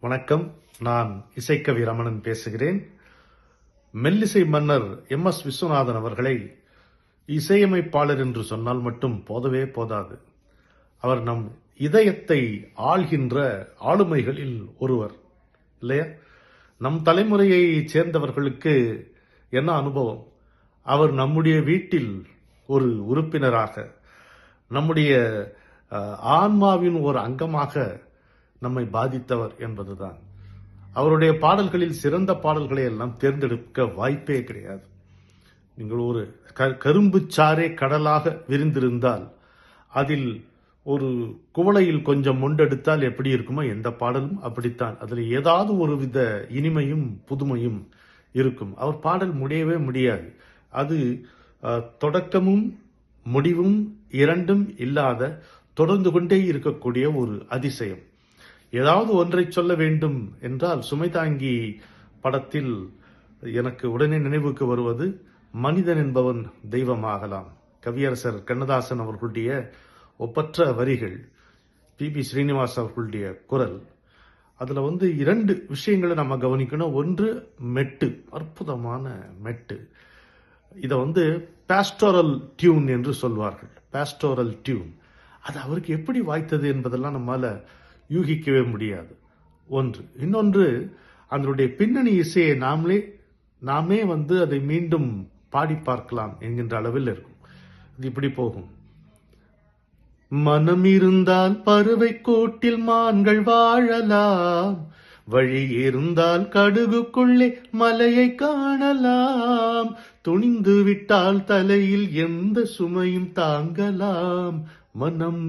வணக்கம். நான் இசைக்கவி ரமணன் பேசுகிறேன். மெல்லிசை மன்னர் எம்.எஸ். விஸ்வநாதன் அவர்களை இசையமைப்பாளர் என்று சொன்னால் மட்டும் போதவே போதாது. அவர் நம் இதயத்தை ஆள்கின்ற ஆளுமைகளில் ஒருவர் இல்லையா? நம் தலைமுறையை சேர்ந்தவர்களுக்கு என்ன அனுபவம்? அவர் நம்முடைய வீட்டில் ஒரு உறுப்பினராக, நம்முடைய ஆன்மாவின் ஒரு அங்கமாக நம்மை பாதித்தவர் என்பதுதான். அவருடைய பாடல்களில் சிறந்த பாடல்களை எல்லாம் தேர்ந்தெடுக்க வாய்ப்பே கிடையாது. நீங்கள் ஒரு கரும்பு சாறே கடலாக விரிந்திருந்தால் அதில் ஒரு குவளையில் கொஞ்சம் மொண்டெடுத்தால் எப்படி இருக்குமோ எந்த பாடலும் அப்படித்தான். அதில் ஏதாவது ஒரு வித இனிமையும் புதுமையும் இருக்கும். அவர் பாடல் முடியவே முடியாது. அது தொடக்கமும் முடிவும் இரண்டும் இல்லாத தொடர்ந்து கொண்டே இருக்கக்கூடிய ஒரு அதிசயம். ஏதாவது ஒன்றை சொல்ல வேண்டும் என்றால் சுமைதாங்கி படத்தில் எனக்கு உடனே நினைவுக்கு வருவது மனிதன் என்பவன் தெய்வமாகலாம். கவியரசர் கண்ணதாசன் அவர்களுடைய ஒப்பற்ற வரிகள், பி ஸ்ரீனிவாஸ் அவர்களுடைய குரல். அதுல இரண்டு விஷயங்களை நம்ம கவனிக்கணும். ஒன்று மெட்டு, அற்புதமான மெட்டு. இதை பாஸ்டோரல் டியூன் என்று சொல்வார்கள். பாஸ்டோரல் டியூன் அது அவருக்கு எப்படி வாய்த்தது என்பதெல்லாம் நம்மால யூகிக்கவே முடியாது. ஒன்று. இன்னொன்று, அதனுடைய பின்னணி இசையை நாமே அதை மீண்டும் பாடி பார்க்கலாம் என்கின்ற அளவில் இருக்கும். அது இப்படி போகும். மனம் இருந்தால் பறவை கோட்டில் மான்கள் வாழலாம், வழி இருந்தால் கடுகுக்குள்ளே மலையை காணலாம், துணிந்து விட்டால் தலையில் எந்த சுமையும் தாங்கலாம், மனம்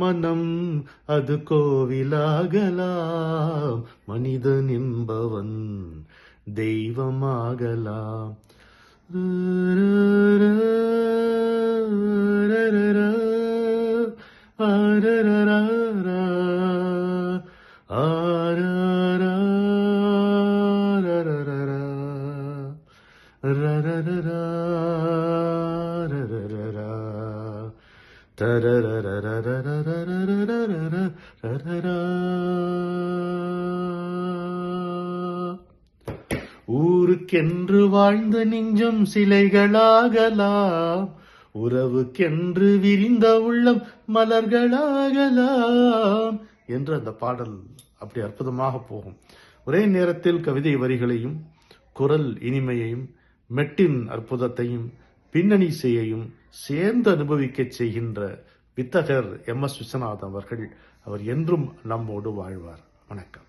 மனம் அது கோவிலாகலாம், மனிதன் என்பவன் தெய்வமாகலாம். ஊருக்கென்று வாழ்ந்த நெஞ்சம் சிலைகளாகலாம், உறவுக்கென்று விரிந்த உள்ளம் மலர்களாகலாம் என்று அந்த பாடல் அப்படி அற்புதமாக போகும். ஒரே நேரத்தில் கவிதை வரிகளையும் குரல் இனிமையையும் மெட்டின் அற்புதத்தையும் பின்னணி இசையையும் சேர்ந்து அனுபவிக்க செய்கின்ற வித்தகர் எம்.எஸ். விஸ்வநாதன் அவர்கள். அவர் என்றும் நம்மோடு வாழ்வார். வணக்கம்.